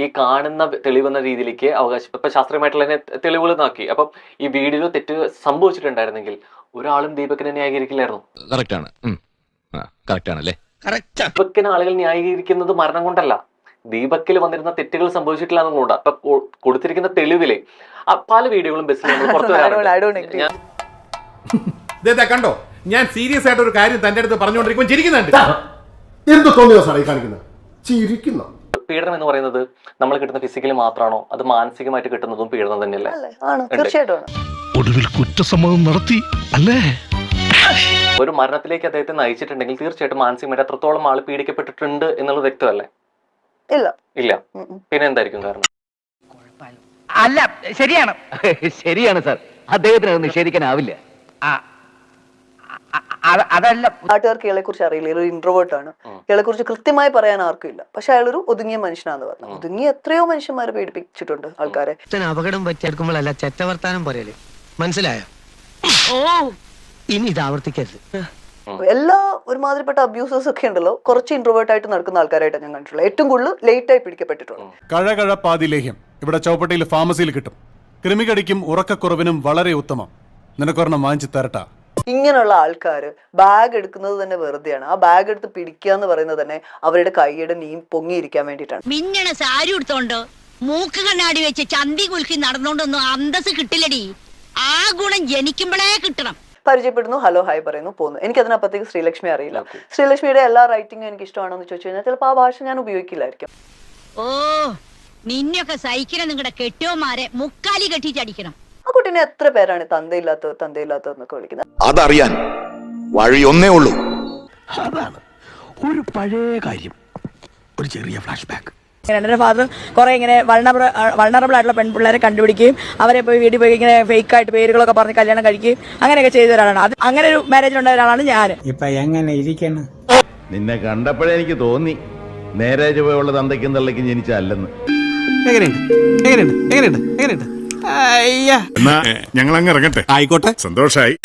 ഈ കാണുന്ന തെളിവെന്ന രീതിയിലേക്ക് ഇപ്പൊ ശാസ്ത്രീയമായിട്ടുള്ള തെളിവുകൾ നോക്കി. അപ്പം ഈ വീഡിയോയിൽ തെറ്റ് സംഭവിച്ചിട്ടുണ്ടായിരുന്നെങ്കിൽ ഒരാളും ദീപകിനെ ന്യായീകരിക്കില്ലായിരുന്നു. ദീപക്കിനെ ആളുകൾ ന്യായീകരിക്കുന്നത് മരണം കൊണ്ടല്ല, ദീപക്കിൽ വന്നിരുന്ന തെറ്റുകൾ സംഭവിച്ചിട്ടില്ല എന്നുകൊണ്ട്. അപ്പൊ കൊടുത്തിരിക്കുന്ന തെളിവിലെ പല വീഡിയോകളും ബസ്സിൽ നമ്മൾ പുറത്തു കണ്ടോ, ഞാൻ സീരിയസ് ആയിട്ട് ഒരു കാര്യം തന്റെ അടുത്ത് പറഞ്ഞുകൊണ്ടിരിക്കുമ്പോൾ ചിരിക്കുന്നുണ്ട്. എന്ത് തോന്നിയോ സാറേ കാണിക്കുന്നത്? ചിരിക്കുന്നു. പീഡനം എന്ന് പറയുന്നത് നമ്മൾ കിട്ടുന്ന ഫിസിക്കലി മാത്രമാണോ, അത് മാനസികമായിട്ട് കിട്ടുന്നതും പീഡനം തന്നെയല്ലേ? ഒടുവിൽ കുറ്റസമ്മതം നടത്തി അല്ലേ? ഒരു മരണത്തിലേക്ക് അദ്ദേഹത്തെ നയിച്ചിട്ടുണ്ടെങ്കിൽ തീർച്ചയായിട്ടും മാനസികമായിട്ട് അത്രത്തോളം ആള് പീഡിക്കപ്പെട്ടിട്ടുണ്ട് എന്നുള്ളത് വ്യക്തമല്ലേ? ഇല്ല. പിന്നെ എന്തായിരിക്കും കാരണം? അല്ല, ശരിയാണ് ശരിയാണ് സാർ, അദ്ദേഹത്തിന് അത് നിഷേധിക്കാനാവില്ല. അതല്ല, നാട്ടുകാർക്ക് ഇയാളെ കുറിച്ച് അറിയില്ല, ഒരു ഇൻട്രോവേർട്ട് ആണ്, ഇയാളെ കുറിച്ച് കൃത്യമായി പറയാൻ ആർക്കും ഇല്ല. പക്ഷെ അയാളൊരു ഒതുങ്ങിയ മനുഷ്യനാന്ന് പറഞ്ഞു. ഒതുങ്ങിയ എത്രയോ മനുഷ്യന്മാരെ പീഡിപ്പിച്ചിട്ടുണ്ട് ആൾക്കാരെ. അപകടം പറ്റിയെടുക്കുമ്പോഴല്ല ചെറ്റവർത്താനം പറയല്, മനസ്സിലായോ? ഇനി ഇത് ആവർത്തിക്കരുത്. എല്ലാ ഒരുമാതിരിപ്പെട്ട അബ്യൂസേഴ്സ് ഒക്കെ ഉണ്ടല്ലോ, കുറച്ച് ഇൻട്രോവേർട്ട് ആയിട്ട് നടക്കുന്ന ആൾക്കാരായിട്ട് ഞാൻ കണ്ടിട്ടുള്ളത്. ഏറ്റവും കൂടുതൽ ലേറ്റ് ആയി പിടിക്കപ്പെട്ടിട്ടുള്ളത്. കഴകഴപ്പാതി ലേഹ്യം ഇവിടെ ചൗപ്പട്ടിയിൽ ഫാർമസിയിൽ കിട്ടും. കൃമികടിക്കും ഉറക്കക്കുറവിനും വളരെ ഉത്തമം. നിനക്കൊരെണ്ണം വാങ്ങിച്ചു തരട്ടാ. ഇങ്ങനെയുള്ള ആൾക്കാര് ബാഗ് എടുക്കുന്നത് തന്നെ വെറുതെയാണ്. ആ ബാഗ് എടുത്ത് പിടിക്കുക എന്ന് പറയുന്നത് തന്നെ അവരുടെ കൈയുടെ നീം പൊങ്ങിയിരിക്കാൻ വേണ്ടിയിട്ടാണ്. മിന്നണ സാരി എടുത്തോണ്ട് മൂക്ക് കണ്ണാടി വെച്ച് ചന്തി കുലുക്കി നടന്നോണ്ടൊന്നും അന്തസ് കിട്ടില്ലടി. ആ ഗുണം ജനിക്കുമ്പോഴേ കിട്ടണം. പരിചയപ്പെടുന്നു, ഹലോ ഹായ് പറയുന്നു, പോകുന്നു. എനിക്ക് അതിനപ്പത്തേക്ക് ശ്രീലക്ഷ്മി അറിയില്ല. ശ്രീലക്ഷ്മിയുടെ എല്ലാ റൈറ്റിംഗും എനിക്ക് ഇഷ്ടമാണോ എന്ന് ചോദിച്ചു കഴിഞ്ഞാൽ ചിലപ്പോൾ ആ ഭാഷ ഞാൻ ഉപയോഗിക്കില്ലായിരിക്കും. ഓ, നിന്നൊക്കെ സഹിക്കണം നിങ്ങളുടെ കെട്ടിയോമാരെ മുക്കാലി കെട്ടിച്ചടിക്കണം. ആ കുട്ടീനെ എത്ര പേരാണ് തന്തയില്ലാത്തതെന്നൊക്കെ വിളിക്കുന്നത്? അതറിയാൻ വഴിയൊന്നേ ഉള്ളൂ. അതാണ് ഒരു പഴയ കാര്യം, ഒരു ചെറിയ ഫ്ലാഷ് ബാക്ക്. എൻ്റെ ഫാദർ കുറെ ഇങ്ങനെ വൾണറബിൾ ആയിട്ടുള്ള പെൺപിള്ളേരെ കണ്ടുപിടിക്കുകയും അവരെ പോയി വീട്ടിൽ പോയി ഇങ്ങനെ ഫേക്ക് ആയിട്ട് പേരുകളൊക്കെ പറഞ്ഞ് കല്യാണം കഴിക്കുകയും അങ്ങനെയൊക്കെ ചെയ്ത ഒരാളാണ്. അത് അങ്ങനെ ഒരു മാരേജിലുണ്ടായ ഒരാളാണ് ഞാൻ. ഇപ്പൊ എങ്ങനെ ഇരിക്കണം? നിന്നെ കണ്ടപ്പോഴേ എനിക്ക് തോന്നി നേരെ ചുവയുള്ള തന്തയ്ക്കും തള്ളയ്ക്കും ജനിച്ചല്ലെന്ന്. ഞങ്ങൾ അങ്ങ് ഇറങ്ങട്ടെ. ആയിക്കോട്ടെ, സന്തോഷായി.